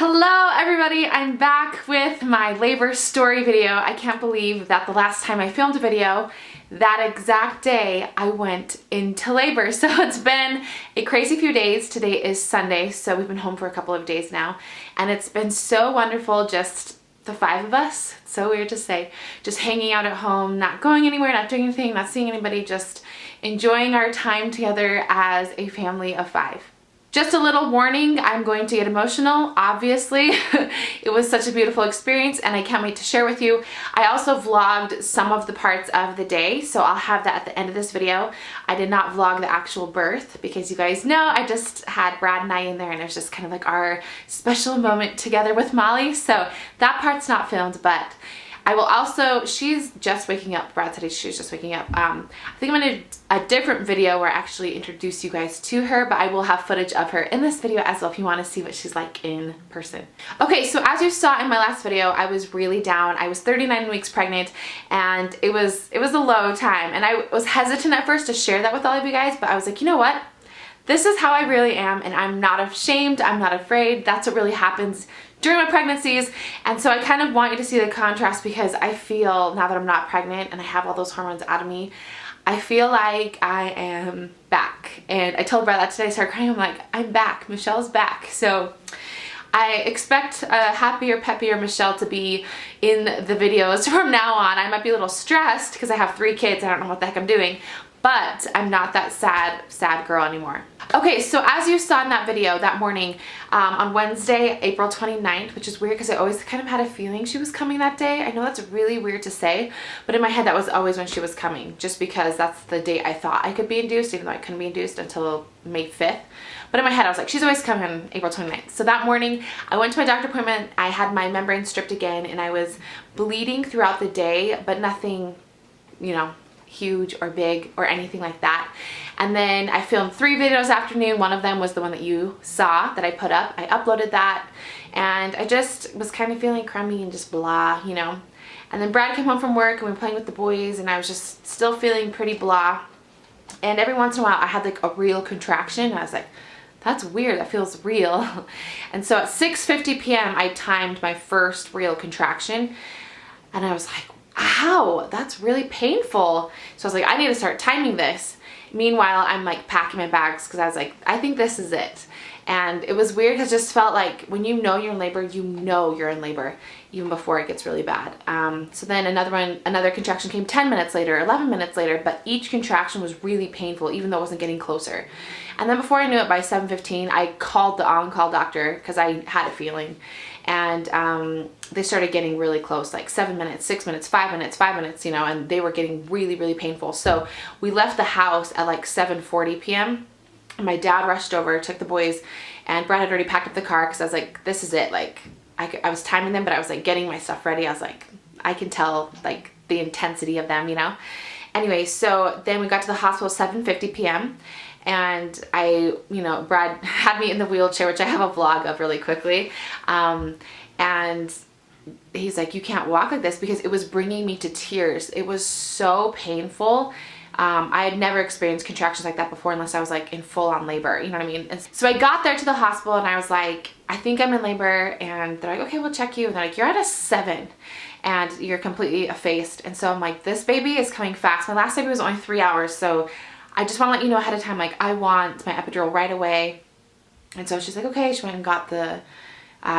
Hello everybody, I'm back with my labor story video. I can't believe that the last time I filmed a video, that exact day I went into labor. So it's been a crazy few days. Today is Sunday, so we've been home for a couple of days now. And it's been so wonderful, just the five of us. It's so weird to say. Just hanging out at home, not going anywhere, not doing anything, not seeing anybody, just enjoying our time together as a family of five. Just a little warning, I'm going to get emotional, obviously. It was such a beautiful experience and I can't wait to share with you. I also vlogged some of the parts of the day, so I'll have that at the end of this video. I did not vlog the actual birth because you guys know I just had Brad and I in there and it was just kind of like our special moment together with Molly. So that part's not filmed, but I will also, she's just waking up. Brad said she's just waking up. I think I'm going to do a different video where I actually introduce you guys to her, but I will have footage of her in this video as well if you want to see what she's like in person. Okay, so as you saw in my last video, I was really down. I was 39 weeks pregnant and it was a low time, and I was hesitant at first to share that with all of you guys, but I was like, you know what? This is how I really am, and I'm not ashamed, I'm not afraid. That's what really happens during my pregnancies. And so I kind of want you to see the contrast, because I feel now that I'm not pregnant and I have all those hormones out of me, I feel like I am back. And I told Brad that today, I started crying, I'm like, I'm back, Michelle's back. So I expect a happier, peppier Michelle to be in the videos from now on. I might be a little stressed because I have 3 kids, I don't know what the heck I'm doing, but I'm not that sad girl anymore. Okay, so as you saw in that video that morning, on Wednesday, April 29th, which is weird because I always kind of had a feeling she was coming that day. I know that's really weird to say, but in my head that was always when she was coming, just because that's the date I thought I could be induced, even though I couldn't be induced until May 5th. But in my head I was like, she's always coming April 29th. So that morning I went to my doctor appointment, I had my membrane stripped again, and I was bleeding throughout the day, but nothing, you know, huge or big or anything like that. And then I filmed 3 videos afternoon. One of them was the one that you saw that I put up. I uploaded that and I just was kind of feeling crummy and just blah, you know. And then Brad came home from work and we were playing with the boys and I was just still feeling pretty blah. And every once in a while I had like a real contraction and I was like, that's weird, that feels real. And so at 6:50 p.m. I timed my first real contraction and I was like, ow, that's really painful. So I was like, I need to start timing this. Meanwhile, I'm like packing my bags because I was like, I think this is it. And it was weird because it just felt like when you know you're in labor, you know you're in labor even before it gets really bad. So then another contraction came 10 minutes later, 11 minutes later, but each contraction was really painful even though it wasn't getting closer. And then before I knew it, by 7:15, I called the on-call doctor because I had a feeling. And they started getting really close, like 7 minutes, 6 minutes, 5 minutes, 5 minutes, you know, and they were getting really, really painful. So we left the house at like 7:40 p.m. My dad rushed over, took the boys, and Brad had already packed up the car because I was like, this is it. Like, I was timing them, but I was like getting my stuff ready. I was like, I can tell like the intensity of them, you know. Anyway, so then we got to the hospital 7:50 p.m. and Brad had me in the wheelchair, which I have a vlog of really quickly. And he's like, you can't walk like this, because it was bringing me to tears. It was so painful. I had never experienced contractions like that before unless I was like in full-on labor, you know what I mean? And so I got there to the hospital and I was like, I think I'm in labor, and they're like, okay, we'll check you. And they're like, you're at a 7 and you're completely effaced. And so I'm like, this baby is coming fast. My last baby was only 3 hours, so I just want to let you know ahead of time, like, I want my epidural right away. And so she's like, okay. She went and got the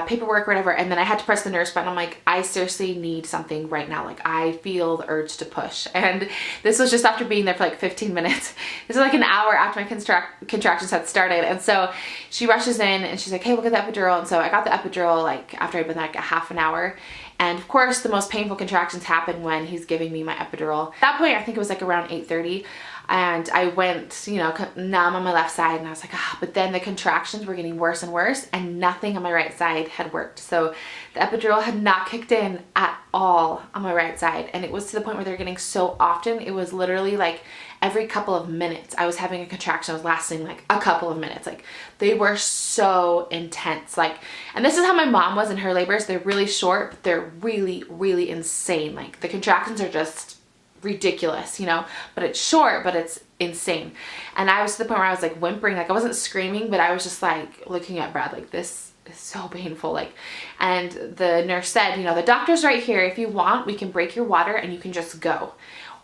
paperwork, whatever, and then I had to press the nurse button. I'm like, I seriously need something right now. Like, I feel the urge to push. And this was just after being there for like 15 minutes. This is like an hour after my contractions had started. And so she rushes in and she's like, hey, we'll get the epidural. And so I got the epidural like after I'd been like a half an hour. And of course, the most painful contractions happen when he's giving me my epidural. At that point, I think it was like around 8:30. And I went, you know, numb on my left side, and I was like, ah, but then the contractions were getting worse and worse, and nothing on my right side had worked. So the epidural had not kicked in at all on my right side, and it was to the point where they're getting so often. It was literally like every couple of minutes I was having a contraction that was lasting like a couple of minutes. Like, they were so intense. Like, and this is how my mom was in her labors. They're really short, but they're really, really insane. Like, the contractions are just ridiculous, you know, but it's short, but it's insane. And I was to the point where I was like whimpering, like I wasn't screaming, but I was just like looking at Brad like, this is so painful. Like, and the nurse said, you know, the doctor's right here. If you want, we can break your water and you can just go.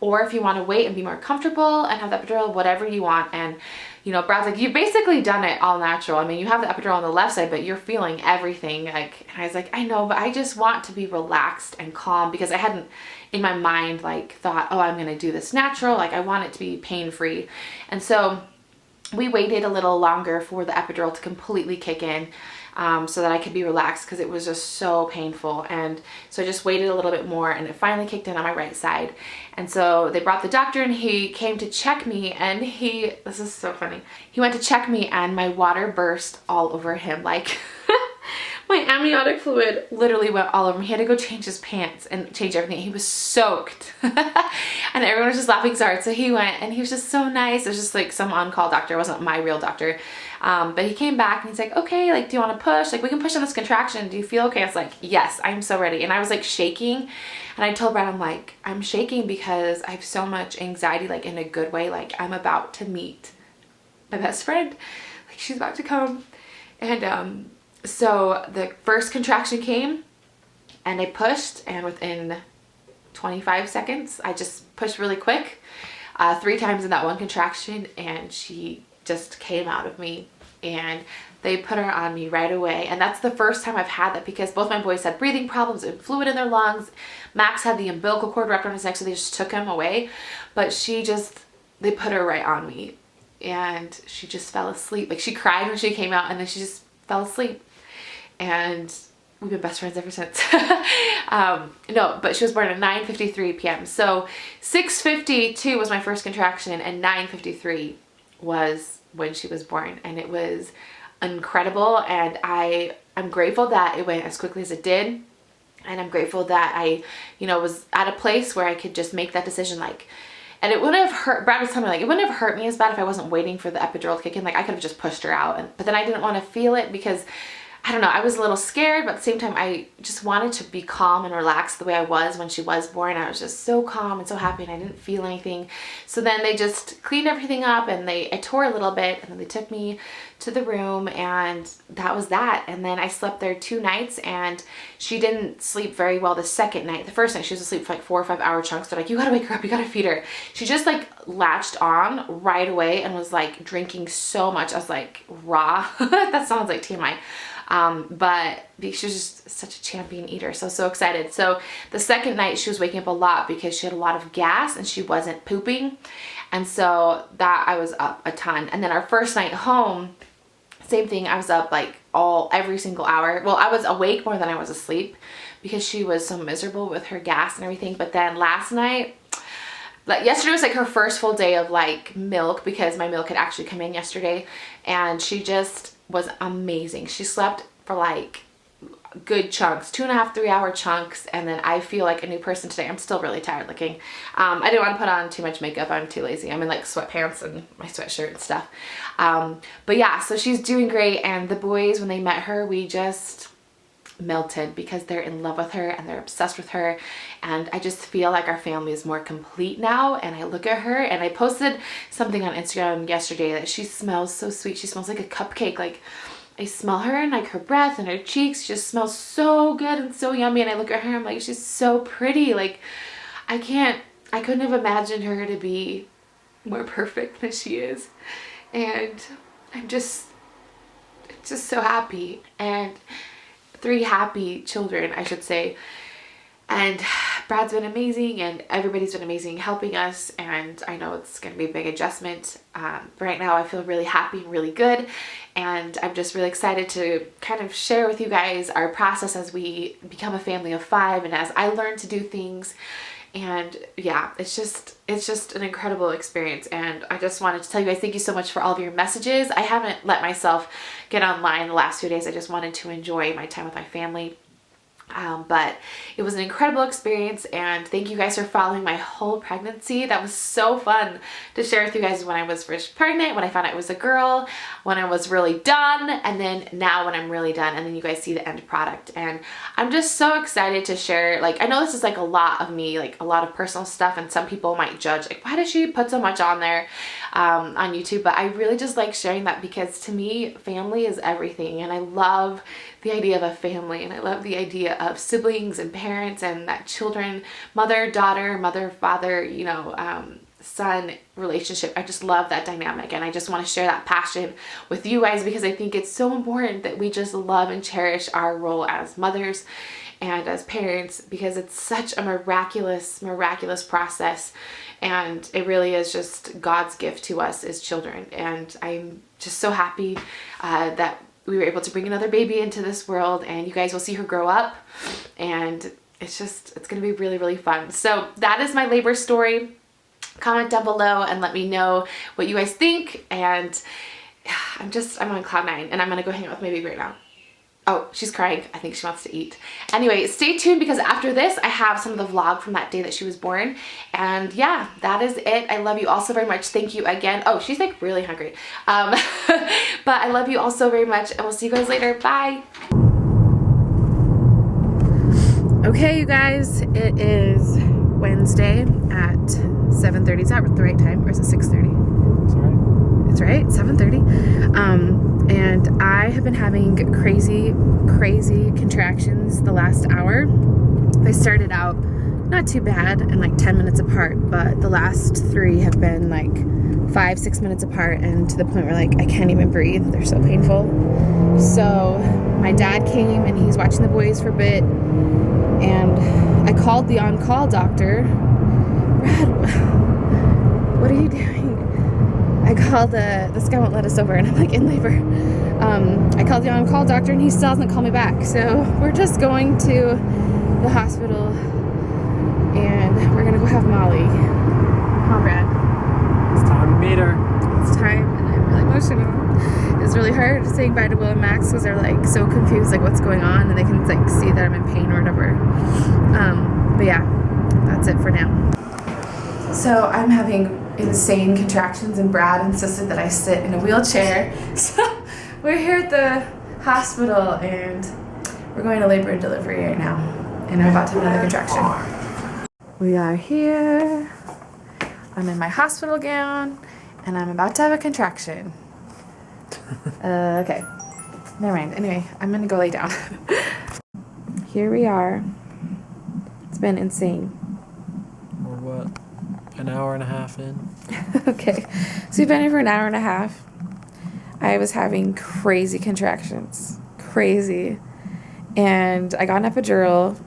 Or if you want to wait and be more comfortable and have the epidural, whatever you want. And, you know, Brad's like, you've basically done it all natural. I mean, you have the epidural on the left side, but you're feeling everything. Like, and I was like, I know, but I just want to be relaxed and calm, because I hadn't in my mind, like, thought, oh, I'm going to do this natural. Like, I want it to be pain-free. And so we waited a little longer for the epidural to completely kick in, so that I could be relaxed, because it was just so painful. And so I just waited a little bit more, and it finally kicked in on my right side. And so they brought the doctor, and he came to check me, and this is so funny. He went to check me, and my water burst all over him. Like, my amniotic fluid literally went all over him. He had to go change his pants and change everything. He was soaked. And everyone was just laughing so hard. So he went, and he was just so nice. It was just like some on-call doctor. It wasn't my real doctor. But he came back, and he's like, okay, like, do you want to push? Like, we can push on this contraction. Do you feel okay? I was like, yes, I'm so ready. And I was like shaking. And I told Brad, I'm like, I'm shaking because I have so much anxiety, like in a good way. Like, I'm about to meet my best friend. Like, she's about to come. And, so the first contraction came, and I pushed, and within 25 seconds, I just pushed really quick, 3 times in that one contraction, and she just came out of me, and they put her on me right away. And that's the first time I've had that, because both my boys had breathing problems and fluid in their lungs. Max had the umbilical cord wrapped around his neck, so they just took him away. But they put her right on me, and she just fell asleep. Like, she cried when she came out, and then she just fell asleep. And we've been best friends ever since. No, but she was born at 9:53 p.m. So 6:52 was my first contraction, and 9:53 was when she was born. And it was incredible. And I'm grateful that it went as quickly as it did. And I'm grateful that I, you know, was at a place where I could just make that decision. Like, and it wouldn't have hurt, Brad was telling me, like, it wouldn't have hurt me as bad if I wasn't waiting for the epidural to kick in. Like, I could have just pushed her out. But then I didn't want to feel it, because I don't know, I was a little scared, but at the same time, I just wanted to be calm and relaxed the way I was when she was born. I was just so calm and so happy, and I didn't feel anything. So then they just cleaned everything up, and I tore a little bit, and then they took me to the room, and that was that. And then I slept there 2 nights, and she didn't sleep very well the second night. The first night she was asleep for like 4 or 5 hour chunks. They're like, you gotta wake her up, you gotta feed her. She just like latched on right away and was like drinking so much. I was like, raw. That sounds like TMI. But she was just such a champion eater. So excited. So the second night she was waking up a lot because she had a lot of gas and she wasn't pooping. And so that I was up a ton. And then our first night home, same thing. I was up like every single hour. Well, I was awake more than I was asleep because she was so miserable with her gas and everything. But then last night, like yesterday was like her first full day of like milk, because my milk had actually come in yesterday, and she just was amazing. She slept for like good chunks, 2.5, 3 hour chunks. And then I feel like a new person today. I'm still really tired looking. I didn't want to put on too much makeup. I'm too lazy. I'm in like sweatpants and my sweatshirt and stuff. But yeah, so she's doing great. And the boys, when they met her, we just melted because they're in love with her and they're obsessed with her. And I just feel like our family is more complete now. And I look at her, and I posted something on Instagram yesterday that she smells so sweet. She smells like a cupcake. Like, I smell her, and like her breath and her cheeks just smells so good and so yummy. And I look at her, I'm like, she's so pretty. Like, I couldn't have imagined her to be more perfect than she is. And I'm just so happy. And 3 happy children, I should say. And Brad's been amazing, and everybody's been amazing helping us, and I know it's going to be a big adjustment. Right now I feel really happy and really good, and I'm just really excited to kind of share with you guys our process as we become a family of 5 and as I learn to do things. And yeah, it's just an incredible experience. And I just wanted to tell you guys, thank you so much for all of your messages. I haven't let myself get online the last few days. I just wanted to enjoy my time with my family. But it was an incredible experience, and thank you guys for following my whole pregnancy. That was so fun to share with you guys when I was first pregnant, when I found out it was a girl, when I was really done, and then now when I'm really done, and then you guys see the end product. And I'm just so excited to share. Like, I know this is like a lot of me, like a lot of personal stuff, and some people might judge, like, why does she put so much on there on YouTube? But I really just like sharing that, because to me, family is everything, and I love the idea of a family, and I love the idea of siblings and parents, and that children, mother, daughter, mother, father, you know, son relationship. I just love that dynamic, and I just want to share that passion with you guys because I think it's so important that we just love and cherish our role as mothers and as parents, because it's such a miraculous process, and it really is just God's gift to us as children. And I'm just so happy that we were able to bring another baby into this world, and you guys will see her grow up, and it's gonna be really, really fun. So that is my labor story. Comment down below and let me know what you guys think, and I'm on cloud 9, and I'm gonna go hang out with my baby right now. Oh, she's crying. I think she wants to eat. Anyway, stay tuned because after this, I have some of the vlog from that day that she was born. And yeah, that is it. I love you all so very much. Thank you again. Oh, she's like really hungry. But I love you all so very much, and we'll see you guys later. Bye. Okay, you guys, it is Wednesday at 7:30. Is that the right time, or is it 6:30? It's right. It's right, 7:30. And I have been having crazy contractions the last hour. They started out not too bad and like 10 minutes apart, but the last 3 have been like 5-6 minutes apart, and to the point where like I can't even breathe. They're so painful. So my dad came and he's watching the boys for a bit, and I called the on-call doctor. Brad, what are you doing? I called this guy won't let us over, and I'm like in labor. I called the on-call doctor, and he still hasn't called me back. So we're just going to the hospital, and we're gonna go have Molly. Come on, Brad. It's time to meet her. It's time, and I'm really emotional. It's really hard saying bye to Will and Max because they're like so confused, like what's going on, and they can like see that I'm in pain or whatever. But yeah, that's it for now. So I'm having insane contractions, and Brad insisted that I sit in a wheelchair. So we're here at the hospital, and we're going to labor and delivery right now, and I'm about to have another contraction. We are here. I'm in my hospital gown, and I'm about to have a contraction. Okay, never mind. Anyway, I'm gonna go lay down. Here we are. It's been insane. Or what? An hour and a half in. Okay, so we've been here for an hour and a half. I was having crazy contractions, crazy, and I got an epidural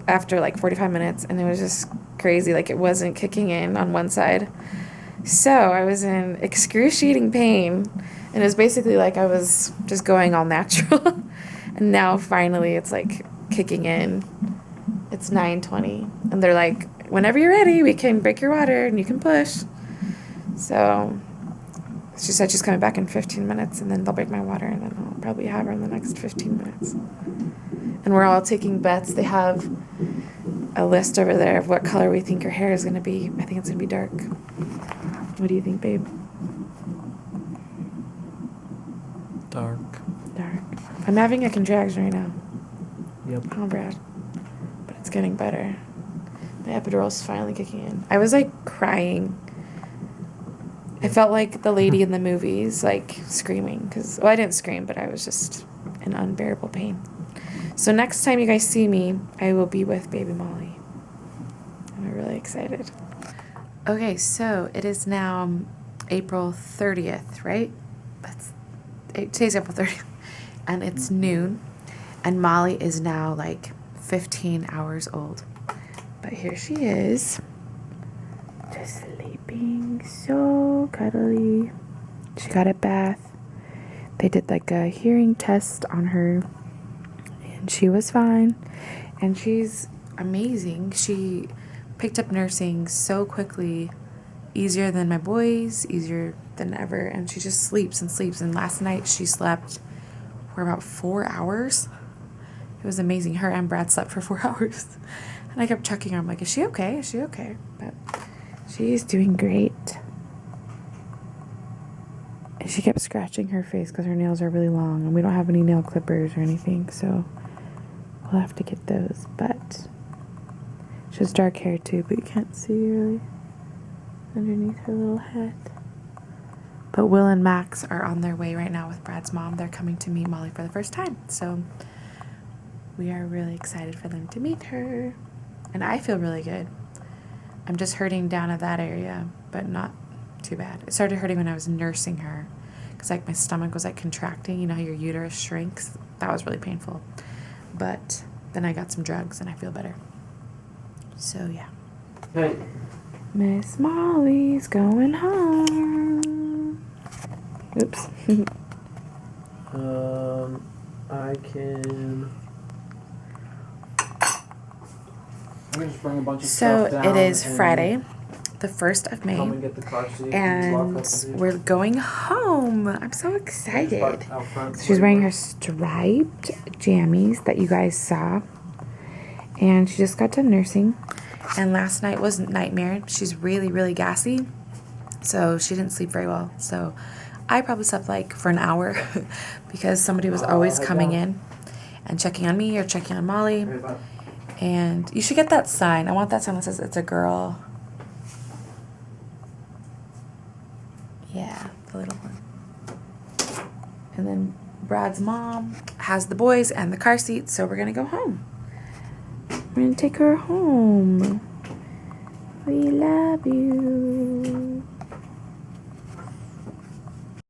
after like 45 minutes, and it was just crazy. Like it wasn't kicking in on one side, so I was in excruciating pain, and it was basically like I was just going all natural. And now finally it's like kicking in. It's 9:20, and they're like, whenever you're ready, we can break your water and you can push. So she said she's coming back in 15 minutes, and then they'll break my water, and then I'll probably have her in the next 15 minutes. And we're all taking bets. They have a list over there of what color we think her hair is going to be. I think it's going to be dark. What do you think, babe? Dark. Dark. I'm having a contraction right now. Yep. Oh, Brad. But it's getting better. My epidural's finally kicking in. I was like crying. I felt like the lady in the movies, like screaming. Because, well, I didn't scream, but I was just in unbearable pain. So next time you guys see me, I will be with baby Molly. I'm really excited. Okay, so it is now April 30th, right? Today's April 30th. And it's noon. And Molly is now like 15 hours old. But here she is. Just sleeping, so cuddly. She got a bath. They did like a hearing test on her, and she was fine. And she's amazing. She picked up nursing so quickly, easier than my boys, easier than ever. And she just sleeps and sleeps. And last night she slept for about 4 hours. It was amazing. Her and Brad slept for 4 hours. And I kept checking her. I'm like, is she okay? Is she okay? But she's doing great. And she kept scratching her face because her nails are really long. And we don't have any nail clippers or anything. So we'll have to get those. But she has dark hair too. But you can't see really underneath her little hat. But Will and Max are on their way right now with Brad's mom. They're coming to meet Molly for the first time. So we are really excited for them to meet her. And I feel really good. I'm just hurting down at that area, but not too bad. It started hurting when I was nursing her, because like my stomach was like contracting. You know how your uterus shrinks? That was really painful. But then I got some drugs and I feel better. So yeah. Hey. Miss Molly's going home. Oops. I can. I'm gonna just bring a bunch of So stuff down. it is and Friday, the 1st of May, come and get the car seat and we're going home. I'm so excited. So She's wearing her striped jammies that you guys saw, and she just got done nursing, and last night was nightmare. She's really, really gassy, so she didn't sleep very well. So I probably slept like for an hour because somebody was always coming in and checking on me or checking on Molly. And you should get that sign. I want that sign that says it's a girl. Yeah, the little one. And then Brad's mom has the boys and the car seat, so we're gonna go home. We're gonna take her home. We love you.